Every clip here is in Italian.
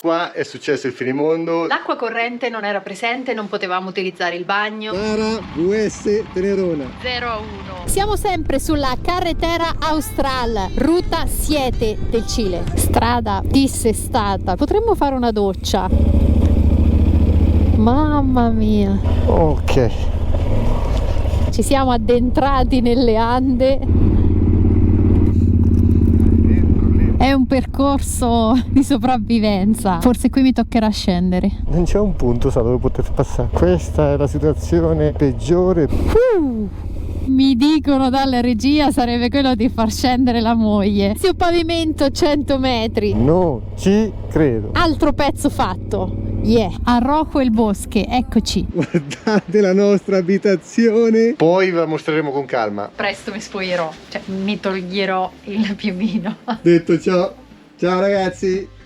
Qua è successo il finimondo. L'acqua corrente non era presente, non potevamo utilizzare il bagno. Sara VS Tenerona 0-1. Siamo sempre sulla Carretera Austral, ruta 7 del Cile. Strada dissestata. Potremmo fare una doccia. Mamma mia. Ok. Ci siamo addentrati nelle Ande. È un percorso di sopravvivenza. Forse qui mi toccherà scendere. Non c'è un punto dove poter passare. Questa è la situazione peggiore. Mi dicono dalla regia sarebbe quello di far scendere la moglie. Su pavimento 100 metri. Non ci credo. Altro pezzo fatto. Yeah, a Rocco il Bosche, eccoci. Guardate la nostra abitazione. Poi ve la mostreremo con calma. Presto mi spoglierò, cioè mi toglierò il piumino. Detto ciò, ciao ragazzi.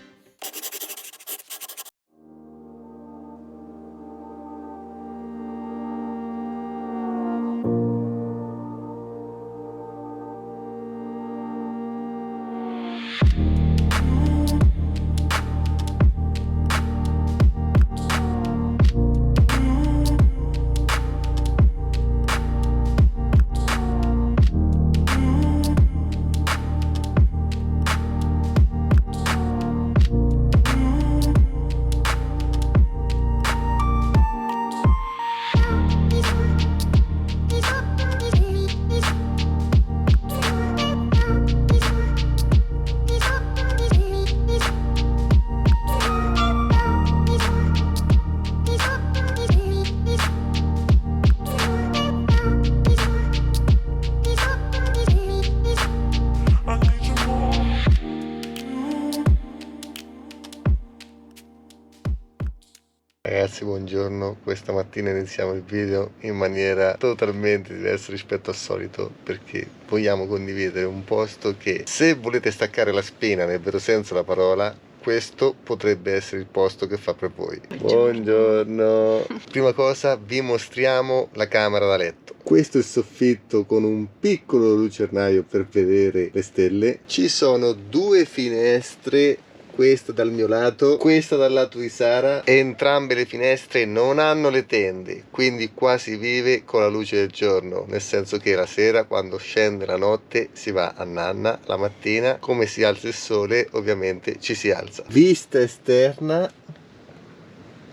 Ragazzi, buongiorno. Questa mattina iniziamo il video in maniera totalmente diversa rispetto al solito, perché vogliamo condividere un posto che, se volete staccare la spina nel vero senso della parola, questo potrebbe essere il posto che fa per voi. Buongiorno. Prima cosa vi mostriamo la camera da letto. Questo è il soffitto con un piccolo lucernario per vedere le stelle. Ci sono due finestre, questa dal mio lato, questa dal lato di Sara. Entrambe le finestre non hanno le tende, quindi qua si vive con la luce del giorno, nel senso che la sera, quando scende la notte, si va a nanna, la mattina come si alza il sole ovviamente ci si alza. Vista esterna.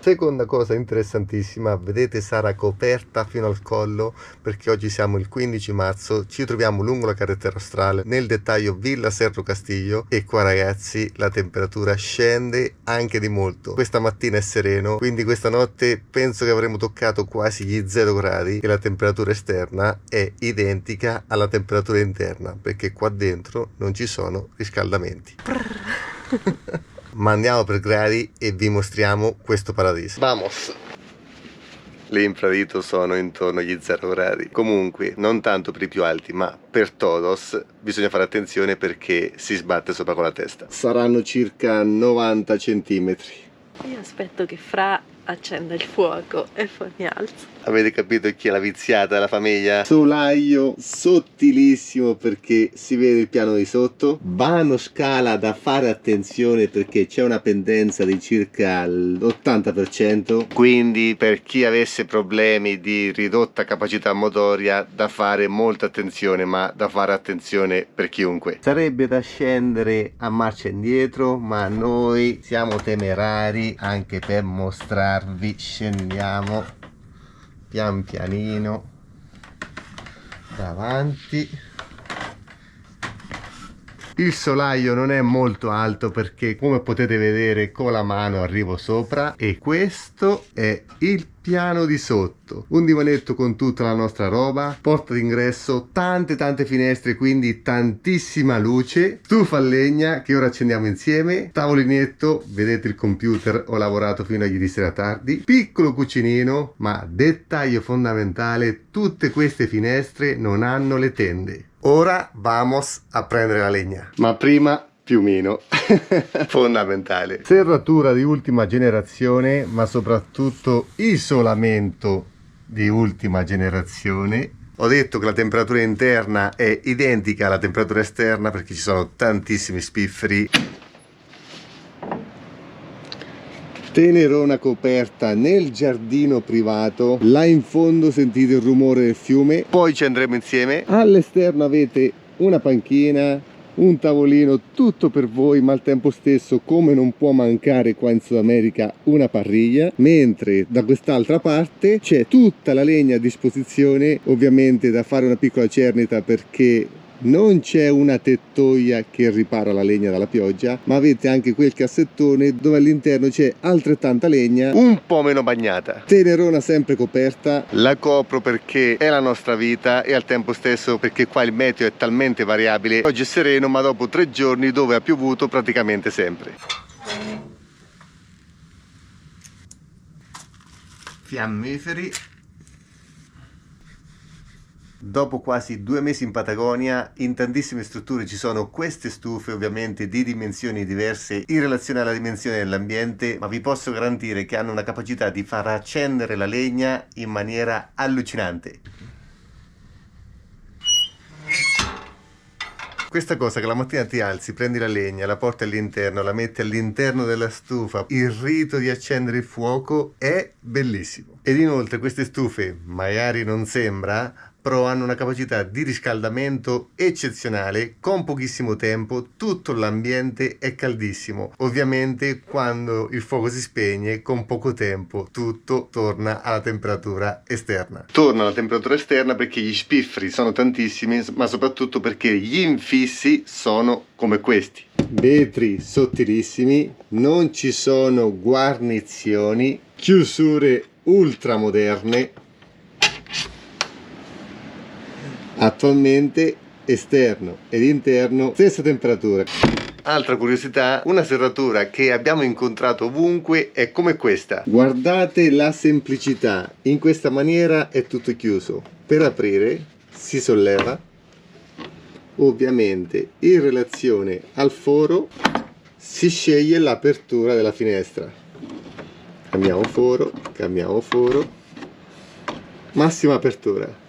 Seconda cosa interessantissima, vedete Sara coperta fino al collo, perché oggi siamo il 15 marzo, ci troviamo lungo la carretera australe, nel dettaglio Villa Cerro Castillo, e qua ragazzi la temperatura scende anche di molto. Questa mattina è sereno, quindi questa notte penso che avremo toccato quasi gli 0 gradi e la temperatura esterna è identica alla temperatura interna, perché qua dentro non ci sono riscaldamenti. Ma andiamo per gradi e vi mostriamo questo paradiso. Vamos! Le infradito sono intorno agli 0 gradi. Comunque, non tanto per i più alti, ma per todos bisogna fare attenzione perché si sbatte sopra con la testa. Saranno circa 90 centimetri. Io aspetto che Fra accenda il fuoco e poi mi alzo. Avete capito chi è la viziata della famiglia? Solaio sottilissimo perché si vede il piano di sotto. Vano scala da fare attenzione perché c'è una pendenza di circa l'80%. Quindi per chi avesse problemi di ridotta capacità motoria da fare molta attenzione, ma da fare attenzione per chiunque. Sarebbe da scendere a marcia indietro, ma noi siamo temerari anche per mostrarvi. Scendiamo pian pianino davanti. Il solaio non è molto alto perché, come potete vedere, con la mano arrivo sopra, e questo è il piano di sotto. Un divanetto con tutta la nostra roba, porta d'ingresso, tante finestre, quindi tantissima luce, stufa a legna che ora accendiamo insieme, tavolinetto, vedete il computer, ho lavorato fino a ieri sera tardi, piccolo cucinino, ma dettaglio fondamentale, tutte queste finestre non hanno le tende. Ora vamos a prendere la legna, ma prima piumino. Fondamentale. Serratura di ultima generazione, ma soprattutto isolamento di ultima generazione. Ho detto che la temperatura interna è identica alla temperatura esterna perché ci sono tantissimi spifferi. Tenerona coperta nel giardino privato, là in fondo sentite il rumore del fiume, poi ci andremo insieme. All'esterno avete una panchina, un tavolino, tutto per voi, ma al tempo stesso, come non può mancare qua in Sud America, una parriglia, mentre da quest'altra parte c'è tutta la legna a disposizione, ovviamente da fare una piccola cernita perché non c'è una tettoia che ripara la legna dalla pioggia, ma avete anche quel cassettone dove all'interno c'è altrettanta legna, un po' meno bagnata. Tenerona sempre coperta, la copro perché è la nostra vita e al tempo stesso perché qua il meteo è talmente variabile. Oggi è sereno, ma dopo 3 giorni dove ha piovuto praticamente sempre. Fiammiferi. Dopo quasi 2 mesi in Patagonia, in tantissime strutture ci sono queste stufe, ovviamente di dimensioni diverse in relazione alla dimensione dell'ambiente, ma vi posso garantire che hanno una capacità di far accendere la legna in maniera allucinante. Questa cosa che la mattina ti alzi, prendi la legna, la porti all'interno, la metti all'interno della stufa, il rito di accendere il fuoco è bellissimo. Ed inoltre queste stufe, magari non sembra, però hanno una capacità di riscaldamento eccezionale, con pochissimo tempo, tutto l'ambiente è caldissimo. Ovviamente quando il fuoco si spegne, con poco tempo, tutto torna alla temperatura esterna. Torna alla temperatura esterna perché gli spifferi sono tantissimi, ma soprattutto perché gli infissi sono come questi. Vetri sottilissimi, non ci sono guarnizioni, chiusure ultra moderne. Attualmente esterno ed interno stessa temperatura. Altra curiosità, una serratura che abbiamo incontrato ovunque è come questa. Guardate la semplicità, in questa maniera è tutto chiuso. Per aprire si solleva, ovviamente in relazione al foro si sceglie l'apertura della finestra. Cambiamo foro, massima apertura.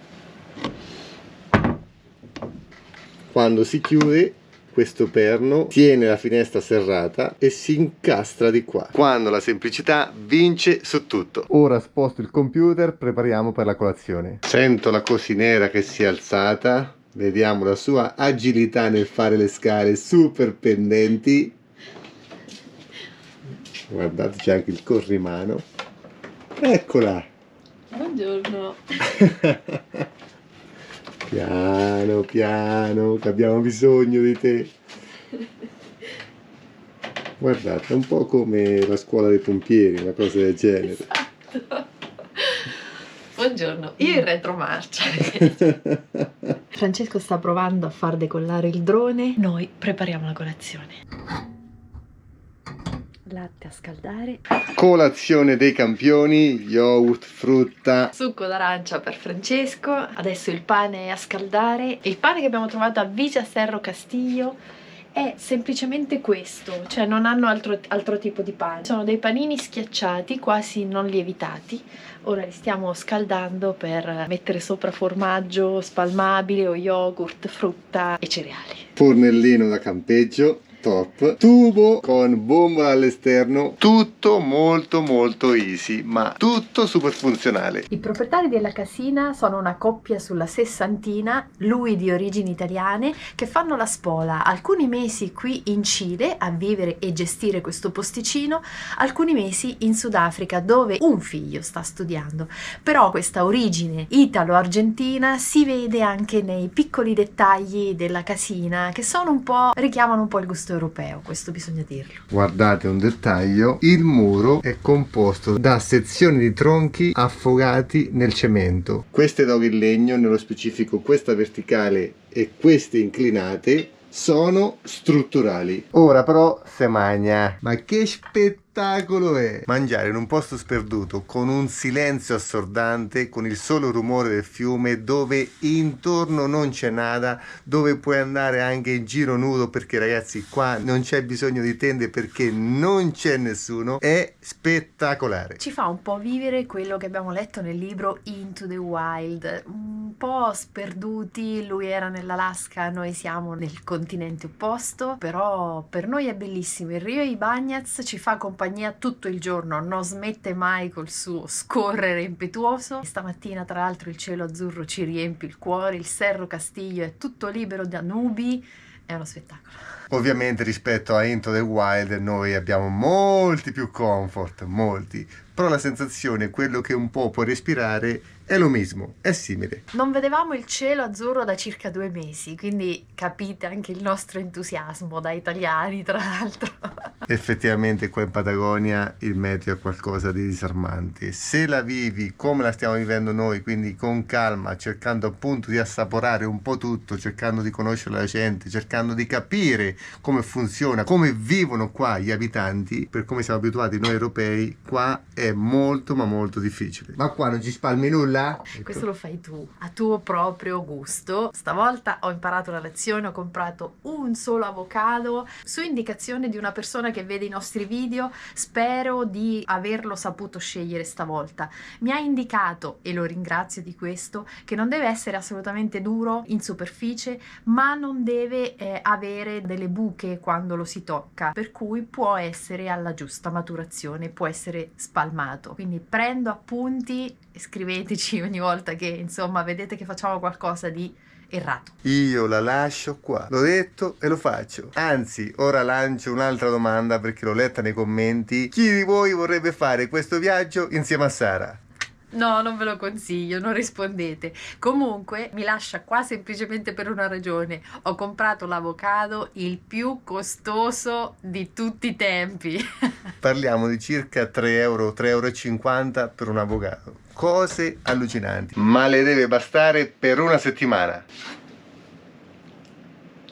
Quando si chiude, questo perno tiene la finestra serrata e si incastra di qua. Quando la semplicità vince su tutto. Ora sposto il computer, prepariamo per la colazione. Sento la cosinera che si è alzata, vediamo la sua agilità nel fare le scale super pendenti. Guardate, c'è anche il corrimano. Eccola! Buongiorno! Piano piano, che abbiamo bisogno di te. Guardate, è un po' come la scuola dei pompieri, una cosa del genere. Esatto. Buongiorno, io in retromarcia. Francesco sta provando a far decollare il drone, noi prepariamo la colazione. Latte a scaldare, Colazione dei campioni, yogurt, frutta, succo d'arancia per Francesco, adesso il pane a scaldare. Il pane che abbiamo trovato a Villa Cerro Castillo è semplicemente questo, cioè non hanno altro tipo di pane. Sono dei panini schiacciati, quasi non lievitati. Ora li stiamo scaldando per mettere sopra formaggio spalmabile o yogurt, frutta e cereali. fornellino da campeggio, top, tubo con bombola all'esterno, tutto molto easy, ma tutto super funzionale. I proprietari della casina sono una coppia sulla sessantina, lui di origini italiane, che fanno la spola alcuni mesi qui in Cile a vivere e gestire questo posticino, alcuni mesi in Sudafrica dove un figlio sta studiando. Però questa origine italo-argentina si vede anche nei piccoli dettagli della casina che sono richiamano un po' il gusto europeo, questo bisogna dirlo. Guardate un dettaglio, il muro è composto da sezioni di tronchi affogati nel cemento. Queste doghe in legno, nello specifico questa verticale e queste inclinate, sono strutturali. Ora però se magna. Ma che spettacolo è! Mangiare in un posto sperduto con un silenzio assordante, con il solo rumore del fiume, dove intorno non c'è nada, dove puoi andare anche in giro nudo perché ragazzi qua non c'è bisogno di tende perché non c'è nessuno, è spettacolare. Ci fa un po' vivere quello che abbiamo letto nel libro Into the Wild, un po' sperduti, lui era nell'Alaska, noi siamo nel continente opposto, però per noi è bellissimo. Il Rio Ibañez ci fa compagnia tutto il giorno, non smette mai col suo scorrere impetuoso. Stamattina tra l'altro il cielo azzurro ci riempie il cuore, il Cerro Castillo è tutto libero da nubi, è uno spettacolo. Ovviamente rispetto a Into the Wild noi abbiamo molti più comfort, molti, però la sensazione, quello che un po' puoi respirare è lo mismo, è simile. Non vedevamo il cielo azzurro da circa 2 mesi, quindi capite anche il nostro entusiasmo da italiani, tra l'altro. Effettivamente qua in Patagonia il meteo è qualcosa di disarmante. Se la vivi come la stiamo vivendo noi, quindi con calma, cercando appunto di assaporare un po' tutto, cercando di conoscere la gente, cercando di capire come funziona, come vivono qua gli abitanti, per come siamo abituati noi europei, qua è molto ma molto difficile. Ma qua non ci spalmi nulla? Questo lo fai tu, a tuo proprio gusto. Stavolta ho imparato la lezione, ho comprato un solo avocado su indicazione di una persona che vede i nostri video. Spero di averlo saputo scegliere stavolta. Mi ha indicato, e lo ringrazio di questo, che non deve essere assolutamente duro in superficie, ma non deve avere delle buche quando lo si tocca, per cui può essere alla giusta maturazione, può essere spalmato. Quindi prendo appunti e scriveteci ogni volta che insomma vedete che facciamo qualcosa di errato. Io la lascio qua, l'ho detto e lo faccio. Anzi, ora lancio un'altra domanda perché l'ho letta nei commenti. Chi di voi vorrebbe fare questo viaggio insieme a Sara? No, non ve lo consiglio, non rispondete. Comunque mi lascia qua semplicemente per una ragione. Ho comprato l'avocado il più costoso di tutti i tempi. Parliamo di circa 3 euro, 3,50 euro per un avocado. Cose allucinanti. Ma le deve bastare per una settimana.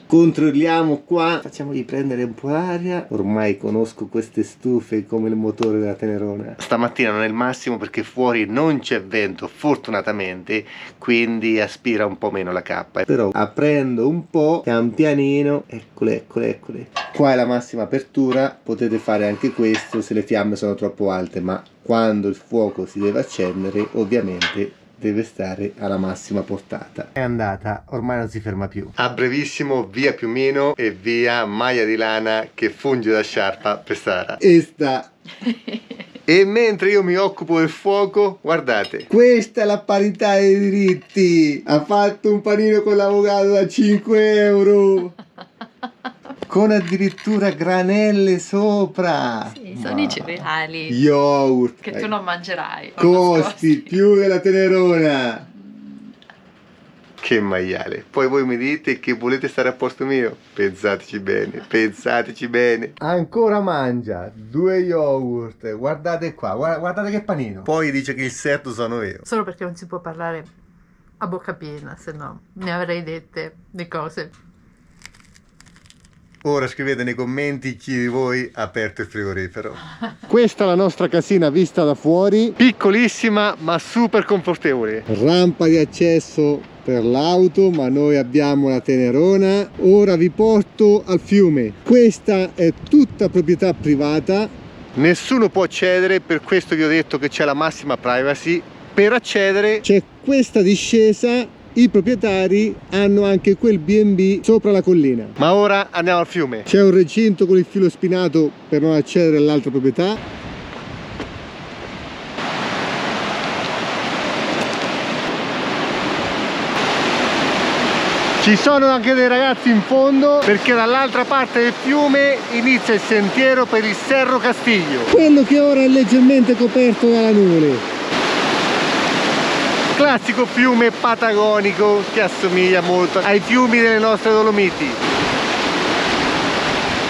Controlliamo qua, facciamogli prendere un po' l'aria. Ormai conosco queste stufe come il motore della Tenerona. Stamattina non è il massimo perché fuori non c'è vento, fortunatamente, quindi aspira un po' meno la cappa. Però aprendo un po', pian pianino, eccole. Qua è la massima apertura, potete fare anche questo se le fiamme sono troppo alte, ma quando il fuoco si deve accendere, ovviamente deve stare alla massima portata. È andata, ormai non si ferma più. A brevissimo via Piumino e via maglia di lana che funge da sciarpa per Sara. E mentre io mi occupo del fuoco, guardate, questa è la parità dei diritti. Ha fatto un panino con l'avocado da 5 euro. Con addirittura granelle sopra. Sì, sono i cereali Yogurt che tu non mangerai. costi più della Tenerona. Che maiale. Poi voi mi dite che volete stare a posto mio. Pensateci bene. Ancora mangia 2 yogurt. Guardate qua, guardate che panino. Poi dice che il serto sono io. Solo perché non si può parlare a bocca piena, se no ne avrei dette le cose. Ora scrivete nei commenti chi di voi ha aperto il frigorifero. Questa è la nostra casina vista da fuori. Piccolissima ma super confortevole. Rampa di accesso per l'auto, ma noi abbiamo la Tenerona. Ora vi porto al fiume. Questa è tutta proprietà privata. Nessuno può accedere, per questo vi ho detto che c'è la massima privacy. Per accedere c'è questa discesa. I proprietari hanno anche quel B&B sopra la collina. Ma ora andiamo al fiume. C'è un recinto con il filo spinato per non accedere all'altra proprietà. Ci sono anche dei ragazzi in fondo perché dall'altra parte del fiume inizia il sentiero per il Cerro Castillo. Quello che ora è leggermente coperto dalla nuvole. Classico fiume patagonico che assomiglia molto ai fiumi delle nostre Dolomiti.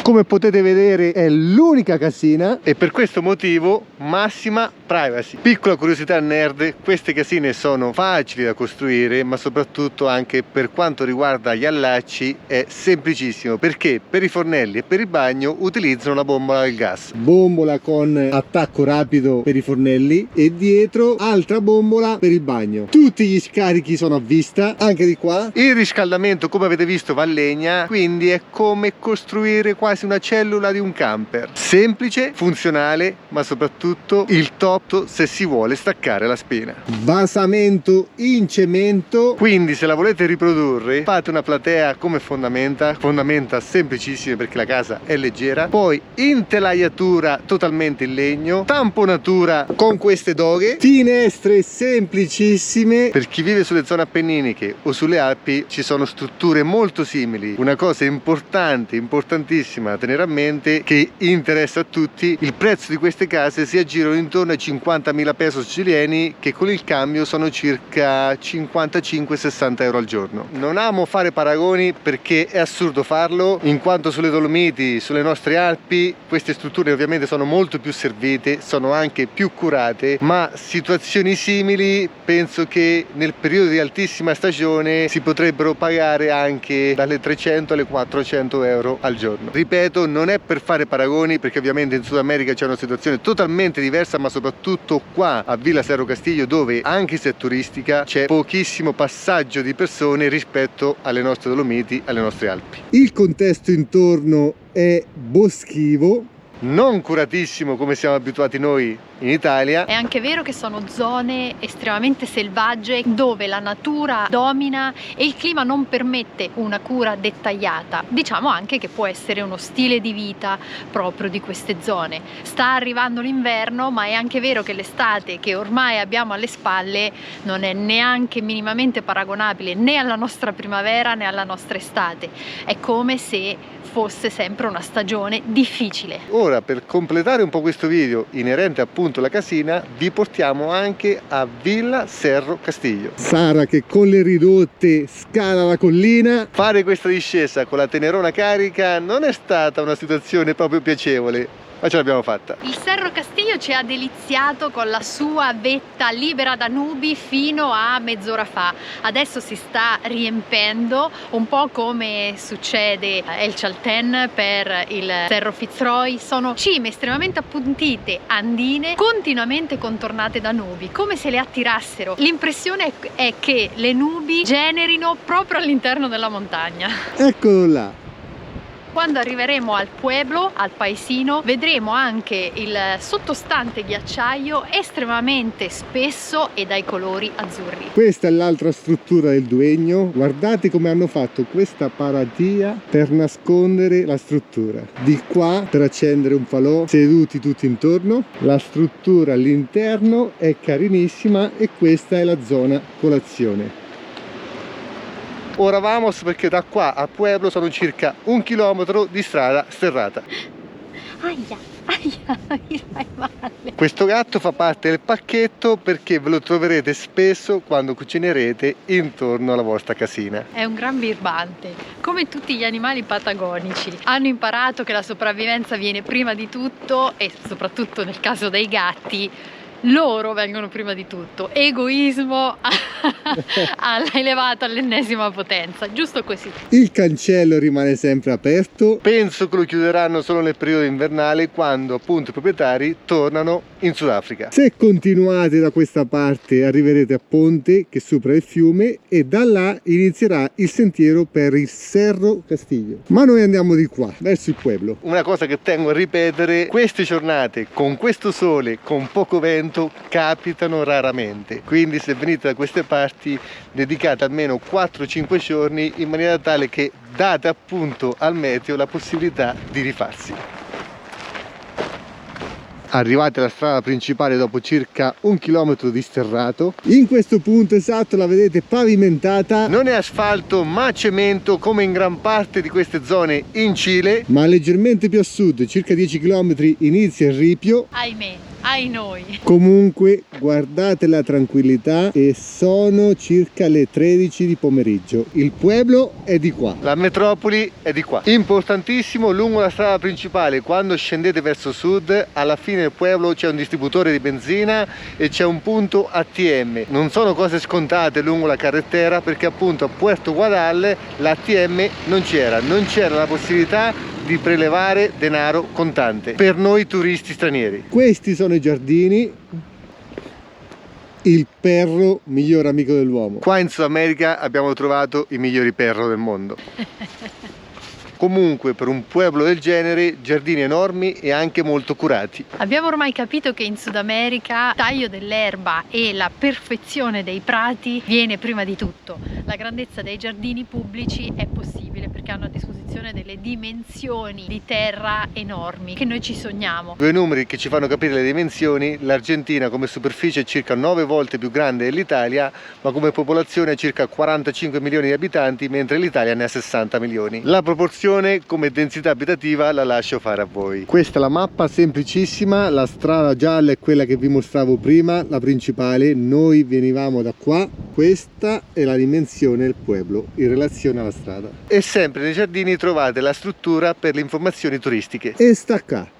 Come potete vedere è l'unica casina e per questo motivo massima privacy. Piccola curiosità nerd, queste casine sono facili da costruire, ma soprattutto anche per quanto riguarda gli allacci è semplicissimo, perché per i fornelli e per il bagno utilizzano la bombola del gas. Bombola con attacco rapido per i fornelli e dietro altra bombola per il bagno. Tutti gli scarichi sono a vista, anche di qua. Il riscaldamento, come avete visto, va a legna, quindi è come costruire quasi una cellula di un camper. Semplice, funzionale, ma soprattutto il top soprattutto se si vuole staccare la spina. Basamento in cemento, quindi se la volete riprodurre fate una platea come fondamenta semplicissime perché la casa è leggera, poi intelaiatura totalmente in legno, tamponatura con queste doghe, finestre semplicissime. Per chi vive sulle zone appenniniche o sulle Alpi ci sono strutture molto simili. Una cosa importante, importantissima da tenere a mente, che interessa a tutti: il prezzo di queste case si aggirano intorno ai 50.000 pesos cileni, che con il cambio sono circa 55-60 euro al giorno. Non amo fare paragoni perché è assurdo farlo, in quanto sulle Dolomiti, sulle nostre Alpi, queste strutture ovviamente sono molto più servite, sono anche più curate, ma situazioni simili penso che nel periodo di altissima stagione si potrebbero pagare anche dalle 300 alle 400 euro al giorno. Ripeto, non è per fare paragoni perché ovviamente in Sud America c'è una situazione totalmente diversa, ma soprattutto qua a Villa Cerro Castillo, dove anche se è turistica c'è pochissimo passaggio di persone rispetto alle nostre Dolomiti, alle nostre Alpi. Il contesto intorno è boschivo, non curatissimo come siamo abituati noi in Italia. È anche vero che sono zone estremamente selvagge dove la natura domina e il clima non permette una cura dettagliata. Diciamo anche che può essere uno stile di vita proprio di queste zone. Sta arrivando l'inverno, ma è anche vero che l'estate che ormai abbiamo alle spalle non è neanche minimamente paragonabile né alla nostra primavera né alla nostra estate. È come se fosse sempre una stagione difficile. Ora, per completare un po' questo video inerente appunto alla casina, vi portiamo anche a Villa Cerro Castillo. Sara che con le ridotte scala la collina. Fare questa discesa con la tenerona carica non è stata una situazione proprio piacevole, ma ce l'abbiamo fatta. Il Cerro Castillo ci ha deliziato con la sua vetta libera da nubi fino a mezz'ora fa. Adesso si sta riempendo, un po' come succede a El Chaltén per il Cerro Fitzroy. Sono cime estremamente appuntite, andine, continuamente contornate da nubi, come se le attirassero. L'impressione è che le nubi generino proprio all'interno della montagna. Eccolo là. Quando arriveremo al pueblo, al paesino, vedremo anche il sottostante ghiacciaio estremamente spesso e dai colori azzurri. Questa è l'altra struttura del Duegno. Guardate come hanno fatto questa paratia per nascondere la struttura. Di qua per accendere un falò, seduti tutti intorno. La struttura all'interno è carinissima e questa è la zona colazione. Ora vamos, perché da qua a Pueblo sono circa 1 chilometro di strada sterrata. Aia, mi fai male. Questo gatto fa parte del pacchetto perché ve lo troverete spesso quando cucinerete intorno alla vostra casina. È un gran birbante, come tutti gli animali patagonici. Hanno imparato che la sopravvivenza viene prima di tutto, e soprattutto nel caso dei gatti loro vengono prima di tutto. Egoismo elevato all'ennesima potenza, giusto così. Il cancello rimane sempre aperto. Penso che lo chiuderanno solo nel periodo invernale, quando appunto i proprietari tornano in Sudafrica. Se continuate da questa parte arriverete a Ponte, che è sopra il fiume, e da là inizierà il sentiero per il Cerro Castillo. Ma noi andiamo di qua, verso il pueblo. Una cosa che tengo a ripetere: queste giornate con questo sole, con poco vento, capitano raramente, quindi se venite da queste parti dedicate almeno 4-5 giorni in maniera tale che date appunto al meteo la possibilità di rifarsi. Arrivate alla strada principale dopo circa 1 chilometro di sterrato. In questo punto esatto la vedete pavimentata. Non è asfalto ma cemento, come in gran parte di queste zone in Cile, ma leggermente più a sud, circa 10 km inizia il ripio. Ahimè, ai noi. Comunque guardate la tranquillità, e sono circa le 13 di pomeriggio. Il pueblo è di qua, la metropoli è di qua. Importantissimo, lungo la strada principale, quando scendete verso sud, alla fine del pueblo c'è un distributore di benzina e c'è un punto ATM. Non sono cose scontate lungo la carretera, perché appunto a Puerto Guadal l'ATM non c'era la possibilità di prelevare denaro contante per noi turisti stranieri. Questi sono i giardini. Il perro miglior amico dell'uomo. Qua in Sud America abbiamo trovato i migliori perro del mondo. Comunque per un pueblo del genere, giardini enormi e anche molto curati. Abbiamo ormai capito che in Sud America il taglio dell'erba e la perfezione dei prati viene prima di tutto. La grandezza dei giardini pubblici è possibile perché hanno a disposizione delle dimensioni di terra enormi che noi ci sogniamo. Due numeri che ci fanno capire le dimensioni: l'Argentina come superficie è circa 9 volte più grande dell'Italia, ma come popolazione ha circa 45 milioni di abitanti, mentre l'Italia ne ha 60 milioni. La proporzione come densità abitativa la lascio fare a voi. Questa è la mappa semplicissima, la strada gialla è quella che vi mostravo prima, la principale. Noi venivamo da qua, questa è la dimensione del pueblo in relazione alla strada. E sempre nei giardini trovate la struttura per le informazioni turistiche. E sta qua.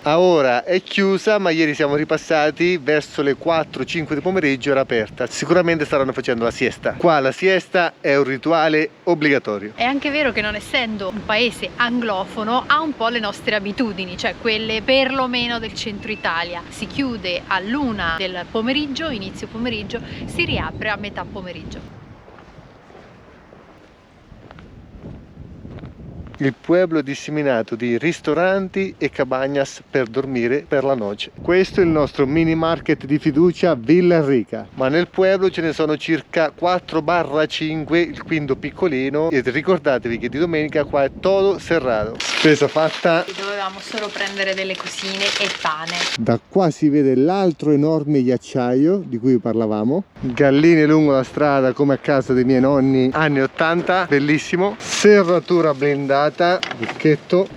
A ora è chiusa, ma ieri siamo ripassati verso le 4-5 di pomeriggio, era aperta. Sicuramente staranno facendo la siesta. Qua la siesta è un rituale obbligatorio. È anche vero che non essendo un paese anglofono ha un po' le nostre abitudini, cioè quelle perlomeno del centro Italia. Si chiude all'1 del pomeriggio, inizio pomeriggio, si riapre a metà pomeriggio. Il pueblo è disseminato di ristoranti e cabañas per dormire per la noce. Questo è il nostro mini market di fiducia Villa Rica, ma nel pueblo ce ne sono circa 4-5, il quinto piccolino, e ricordatevi che di domenica qua è todo cerrado. Spesa fatta. Dovevamo solo prendere delle cosine e pane. Da qua si vede l'altro enorme ghiacciaio di cui parlavamo. Galline lungo la strada come a casa dei miei nonni anni 80, bellissimo. Serratura blindata, lucchetto.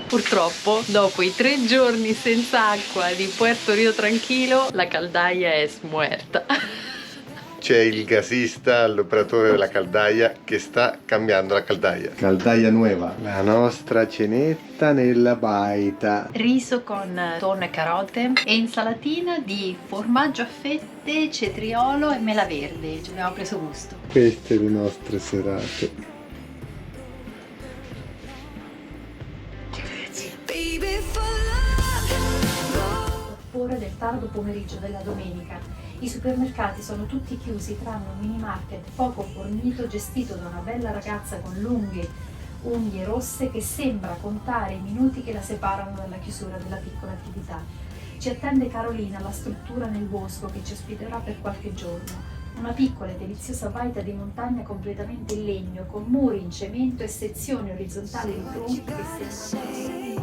Purtroppo, dopo i 3 giorni senza acqua di Puerto Rio Tranquilo, la caldaia è muerta. C'è il gasista, l'operatore della caldaia, che sta cambiando la caldaia. Caldaia nuova. La nostra cenetta nella baita. Riso con tonno e carote e insalatina di formaggio a fette, cetriolo e mela verde. Ci abbiamo preso gusto. Queste le nostre serate. Ore del tardo pomeriggio della domenica. I supermercati sono tutti chiusi tranne un mini market poco fornito gestito da una bella ragazza con lunghe unghie rosse che sembra contare i minuti che la separano dalla chiusura della piccola attività. Ci attende Carolina, la struttura nel bosco che ci ospiterà per qualche giorno. Una piccola e deliziosa baita di montagna completamente in legno, con muri in cemento e sezioni orizzontali di tronchi che sembrano...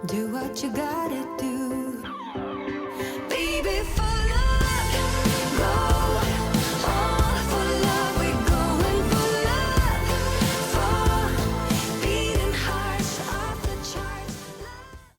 Do what you gotta do.